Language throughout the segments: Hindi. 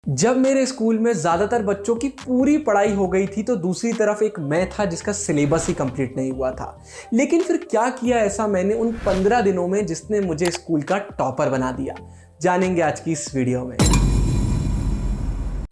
जब मेरे स्कूल में ज़्यादातर बच्चों की पूरी पढ़ाई हो गई थी तो दूसरी तरफ एक मैं था जिसका सिलेबस ही कंप्लीट नहीं हुआ था। लेकिन फिर क्या किया ऐसा मैंने उन 15 दिनों में जिसने मुझे स्कूल का टॉपर बना दिया, जानेंगे आज की इस वीडियो में।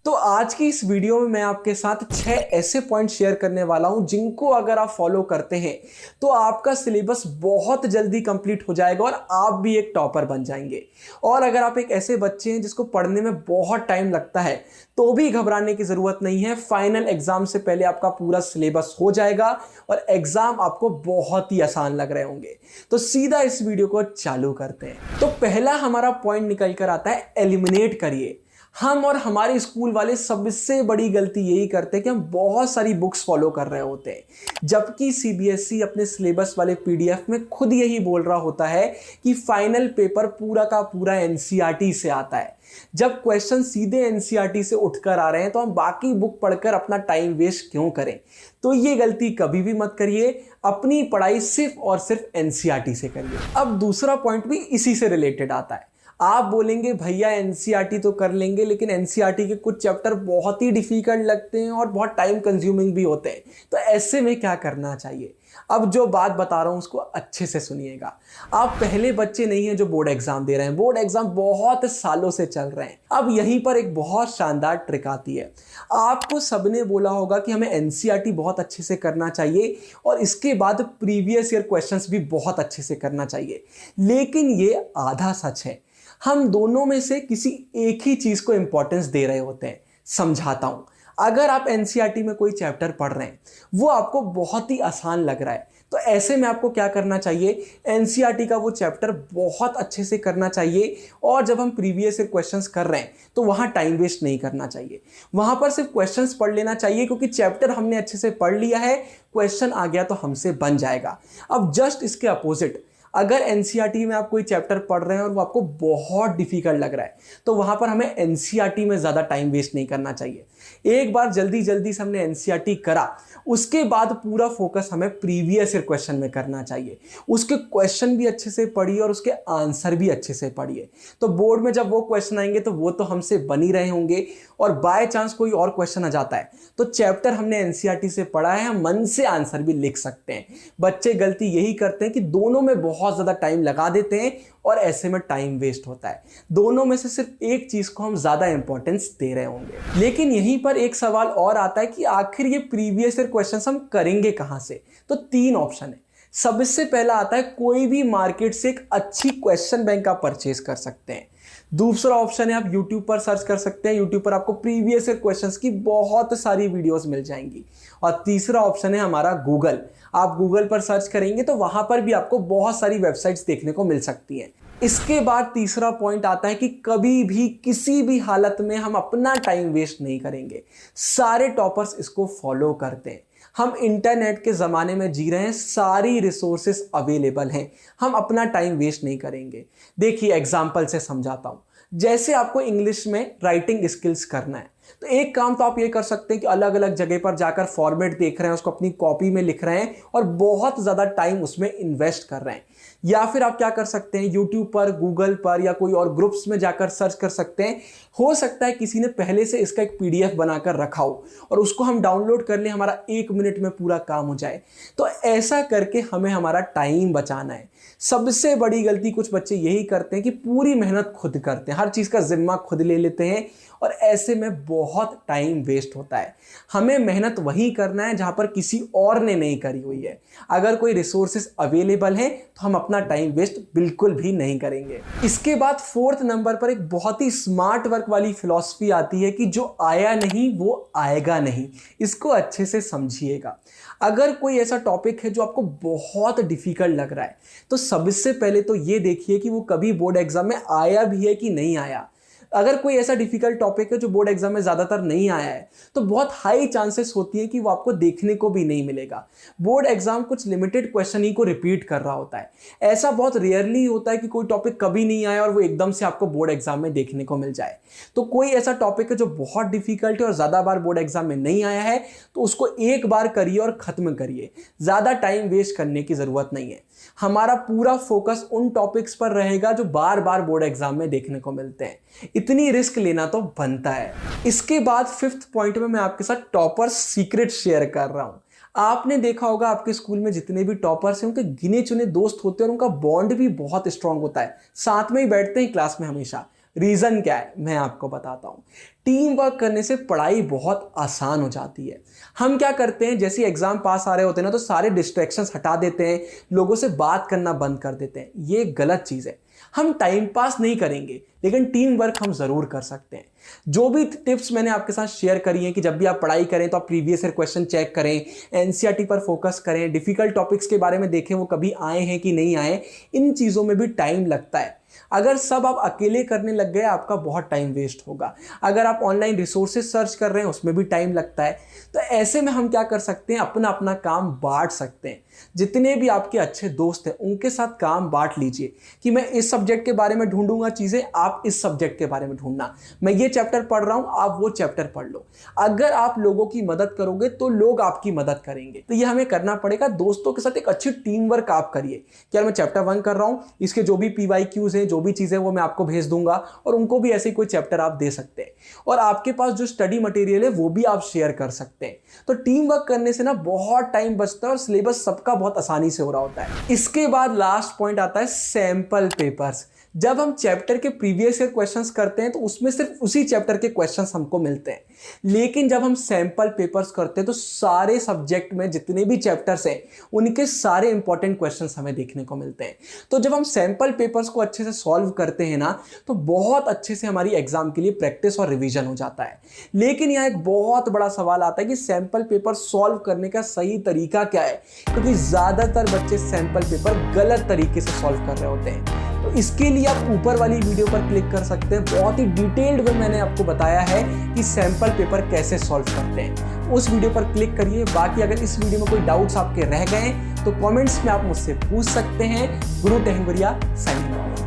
तो आज की इस वीडियो में मैं आपके साथ 6 ऐसे पॉइंट शेयर करने वाला हूं जिनको अगर आप फॉलो करते हैं तो आपका सिलेबस बहुत जल्दी कंप्लीट हो जाएगा और आप भी एक टॉपर बन जाएंगे। और अगर आप एक ऐसे बच्चे हैं जिसको पढ़ने में बहुत टाइम लगता है तो भी घबराने की जरूरत नहीं है। फाइनल एग्जाम से पहले आपका पूरा सिलेबस हो जाएगा और एग्जाम आपको बहुत ही आसान लग रहे होंगे। तो सीधा इस वीडियो को चालू करते हैं। तो पहला हमारा पॉइंट निकल कर आता है, एलिमिनेट करिए। हम और हमारे स्कूल वाले सबसे बड़ी गलती यही करते हैं कि हम बहुत सारी बुक्स फॉलो कर रहे होते हैं, जबकि सीबीएसई अपने सिलेबस वाले पीडीएफ में खुद यही बोल रहा होता है कि फाइनल पेपर पूरा का पूरा एनसीईआरटी से आता है। जब क्वेश्चन सीधे एनसीईआरटी से उठकर आ रहे हैं तो हम बाकी बुक पढ़कर अपना टाइम वेस्ट क्यों करें। तो ये गलती कभी भी मत करिए, अपनी पढ़ाई सिर्फ और सिर्फ एनसीईआरटी से करिए। अब दूसरा पॉइंट भी इसी से रिलेटेड आता है। आप बोलेंगे भैया एनसीईआरटी तो कर लेंगे लेकिन एनसीईआरटी के कुछ चैप्टर बहुत ही डिफिकल्ट लगते हैं और बहुत टाइम कंज्यूमिंग भी होते हैं, तो ऐसे में क्या करना चाहिए। अब जो बात बता रहा हूं उसको अच्छे से सुनिएगा। आप पहले बच्चे नहीं हैं जो बोर्ड एग्जाम दे रहे हैं, बोर्ड एग्जाम बहुत सालों से चल रहे हैं। अब यहीं पर एक बहुत शानदार ट्रिक आती है। आपको सबने बोला होगा कि हमें एनसीईआरटी बहुत अच्छे से करना चाहिए और इसके बाद प्रीवियस ईयर क्वेश्चंस भी बहुत अच्छे से करना चाहिए, लेकिन ये आधा सच है। हम दोनों में से किसी एक ही चीज को इंपॉर्टेंस दे रहे होते हैं। समझाता हूं। अगर आप एनसीईआरटी में कोई चैप्टर पढ़ रहे हैं, वो आपको बहुत ही आसान लग रहा है, तो ऐसे में आपको क्या करना चाहिए, एनसीईआरटी का वो चैप्टर बहुत अच्छे से करना चाहिए। और जब हम प्रीवियस ईयर क्वेश्चंस कर रहे हैं तो वहां टाइम वेस्ट नहीं करना चाहिए, वहां पर सिर्फ क्वेश्चंस पढ़ लेना चाहिए, क्योंकि चैप्टर हमने अच्छे से पढ़ लिया है, क्वेश्चन आ गया तो हमसे बन जाएगा। अब जस्ट इसके अपोजिट, अगर एनसीईआरटी में आप कोई चैप्टर पढ़ रहे हैं और वो आपको बहुत डिफिकल्ट लग रहा है तो वहां पर हमें एनसीईआरटी में ज्यादा टाइम वेस्ट नहीं करना चाहिए। एक बार जल्दी जल्दी से हमने एनसीईआरटी करा, उसके बाद पूरा फोकस हमें प्रीवियस ईयर क्वेश्चन में करना चाहिए। उसके क्वेश्चन भी अच्छे से पढ़िए और उसके आंसर भी अच्छे से पढ़िए, तो बोर्ड में जब वो क्वेश्चन आएंगे तो वो तो हमसे बन ही रहे होंगे। और बाय चांस कोई और क्वेश्चन आ जाता है तो चैप्टर हमने एनसीईआरटी से पढ़ा है, हम मन से आंसर भी लिख सकते हैं। बच्चे गलती यही करते हैं कि दोनों में बहुत ज्यादा टाइम लगा देते हैं और ऐसे में टाइम वेस्ट होता है। दोनों में से सिर्फ एक चीज को हम ज्यादा इंपॉर्टेंस दे रहे होंगे। लेकिन यहीं पर एक सवाल और आता है कि आखिर ये प्रीवियस ईयर क्वेश्चंस हम करेंगे कहां से। तो 3 ऑप्शन है। सबसे पहला आता है, कोई भी मार्केट से एक अच्छी क्वेश्चन बैंक आप परचेज कर सकते हैं। दूसरा ऑप्शन है, आप YouTube पर सर्च कर सकते हैं, YouTube पर आपको प्रीवियस ईयर क्वेश्चंस की बहुत सारी वीडियोस मिल जाएंगी। और तीसरा ऑप्शन है हमारा गूगल। आप गूगल पर सर्च करेंगे तो वहां पर भी आपको बहुत सारी वेबसाइट्स देखने को मिल सकती हैं। इसके बाद तीसरा पॉइंट आता है कि कभी भी किसी भी हालत में हम अपना टाइम वेस्ट नहीं करेंगे। सारे टॉपर्स इसको फॉलो करते हैं। हम इंटरनेट के ज़माने में जी रहे हैं, सारी रिसोर्सेस अवेलेबल हैं, हम अपना टाइम वेस्ट नहीं करेंगे। देखिए एग्जाम्पल से समझाता हूँ। जैसे आपको इंग्लिश में राइटिंग स्किल्स करना है तो एक काम तो आप ये कर सकते हैं कि अलग अलग जगह पर जाकर फॉर्मेट देख रहे हैं, उसको अपनी कॉपी में लिख रहे हैं और बहुत ज़्यादा टाइम उसमें इन्वेस्ट कर रहे हैं। या फिर आप क्या कर सकते हैं, यूट्यूब पर, गूगल पर या कोई और ग्रुप्स में जाकर सर्च कर सकते हैं। हो सकता है किसी ने पहले से इसका एक पीडीएफ बनाकर रखा हो और उसको हम डाउनलोड कर लें, हमारा 1 मिनट में पूरा काम हो जाए। तो ऐसा करके हमें हमारा टाइम बचाना है। सबसे बड़ी गलती कुछ बच्चे यही करते हैं कि पूरी मेहनत खुद करते हैं, हर चीज़ का जिम्मा खुद ले लेते हैं और ऐसे में बहुत टाइम वेस्ट होता है। हमें मेहनत वही करना है जहां पर किसी और ने नहीं करी हुई है। अगर कोई रिसोर्सेस अवेलेबल हैं तो हम अपना टाइम वेस्ट बिल्कुल भी नहीं करेंगे। इसके बाद 4th नंबर पर एक बहुत ही स्मार्ट वर्क वाली फिलॉसफी आती है कि जो आया नहीं वो आएगा नहीं। इसको अच्छे से समझिएगा। अगर कोई ऐसा टॉपिक है जो आपको बहुत डिफिकल्ट लग रहा है तो सबसे पहले तो ये देखिए कि वो कभी बोर्ड एग्जाम में आया भी है कि नहीं आया। अगर कोई ऐसा डिफिकल्ट टॉपिक है जो बोर्ड एग्जाम में ज्यादातर नहीं आया है तो बहुत हाई चांसेस होती है कि वो आपको देखने को भी नहीं मिलेगा। बोर्ड एग्जाम कुछ लिमिटेड क्वेश्चन ही को रिपीट कर रहा होता है। ऐसा बहुत रेयरली होता है कि कोई टॉपिक कभी नहीं आया और वो एकदम से आपको बोर्ड एग्जाम में देखने को मिल जाए। तो कोई ऐसा टॉपिक है जो बहुत डिफिकल्ट है और ज्यादा बार बोर्ड एग्जाम में नहीं आया है तो उसको एक बार करिए और खत्म करिए। ज्यादा टाइम वेस्ट करने की जरूरत नहीं है। हमारा पूरा फोकस उन टॉपिक्स पर रहेगा जो बार बार बोर्ड एग्जाम में देखने को मिलते हैं। इतनी रिस्क लेना तो बनता है। इसके बाद 5th पॉइंट में मैं आपके साथ टॉपर्स सीक्रेट शेयर कर रहा हूं। आपने देखा होगा आपके स्कूल में जितने भी टॉपर्स हैं उनके गिने चुने दोस्त होते हैं और उनका बॉन्ड भी बहुत स्ट्रांग होता है, साथ में ही बैठते हैं क्लास में हमेशा। रीजन क्या है मैं आपको बताता हूं। टीम वर्क करने से पढ़ाई बहुत आसान हो जाती है। हम क्या करते हैं, जैसे एग्जाम पास आ रहे होते हैं ना तो सारे डिस्ट्रैक्शंस हटा देते हैं, लोगों से बात करना बंद कर देते हैं। ये गलत चीज है। हम टाइम पास नहीं करेंगे लेकिन टीम वर्क हम जरूर कर सकते हैं। जो भी टिप्स मैंने आपके साथ शेयर करी हैं कि जब भी आप पढ़ाई करें तो आप प्रीवियस ईयर क्वेश्चन चेक करें, एनसीईआरटी पर फोकस करें, डिफिकल्ट टॉपिक्स के बारे में देखें वो कभी आए हैं कि नहीं आए, इन चीज़ों में भी टाइम लगता है। अगर सब आप अकेले करने लग गए आपका बहुत टाइम वेस्ट होगा। अगर आप ऑनलाइन रिसोर्सेज सर्च कर रहे हैं उसमें भी टाइम लगता है। तो ऐसे में हम क्या कर सकते हैं, अपना अपना काम बांट सकते हैं। जितने भी आपके अच्छे दोस्त हैं उनके साथ काम बांट लीजिए कि मैं इस सब्जेक्ट के बारे में ढूंढूंगा चीजें, आप इस सब्जेक्ट के बारे में ढूंढना, मैं ये चैप्टर पढ़ रहा हूं आप वो चैप्टर पढ़ लो। अगर आप लोगों की मदद करोगे तो लोग आपकी मदद करेंगे। तो ये हमें करना पड़ेगा। दोस्तों के साथ एक अच्छी टीम वर्क आप करिए। क्या मैं चैप्टर 1 कर रहा हूं, इसके जो भी PYQs हैं, जो भी चीजें वो मैं आपको भेज दूंगा और उनको भी ऐसे कोई चैप्टर आप दे सकते हैं। और आपके पास जो स्टडी मटेरियल है वो भी आप शेयर कर सकते हैं। तो टीम वर्क करने से ना बहुत टाइम बचता है और सिलेबस सबका बहुत आसानी से हो रहा होता है। इसके बाद लास्ट पॉइंट आता है सैंपल पेपर्स। जब हम चैप्टर के प्रीवियस ईयर क्वेश्चंस करते हैं तो उसमें सिर्फ उसी चैप्टर के क्वेश्चंस हमको मिलते हैं, लेकिन जब हम सैंपल पेपर्स करते हैं तो सारे सब्जेक्ट में जितने भी चैप्टर्स हैं उनके सारे इंपॉर्टेंट क्वेश्चंस हमें देखने को मिलते हैं। तो जब हम सैंपल पेपर्स को अच्छे से सॉल्व करते हैं ना तो बहुत अच्छे से हमारी एग्जाम के लिए प्रैक्टिस और रिवीजन हो जाता है। लेकिन यहाँ एक बहुत बड़ा सवाल आता है कि सैंपल पेपर सॉल्व करने का सही तरीका क्या है, क्योंकि ज्यादातर बच्चे सैंपल पेपर गलत तरीके से सॉल्व कर रहे होते हैं। तो इसके लिए आप ऊपर वाली वीडियो पर क्लिक कर सकते हैं। बहुत ही डिटेल्ड में मैंने आपको बताया है कि सैंपल पेपर कैसे सॉल्व करते हैं। उस वीडियो पर क्लिक करिए। बाकी अगर इस वीडियो में कोई डाउट्स आपके रह गए तो कमेंट्स में आप मुझसे पूछ सकते हैं। गुरु टेहंगुरिया साइनिंग ऑफ।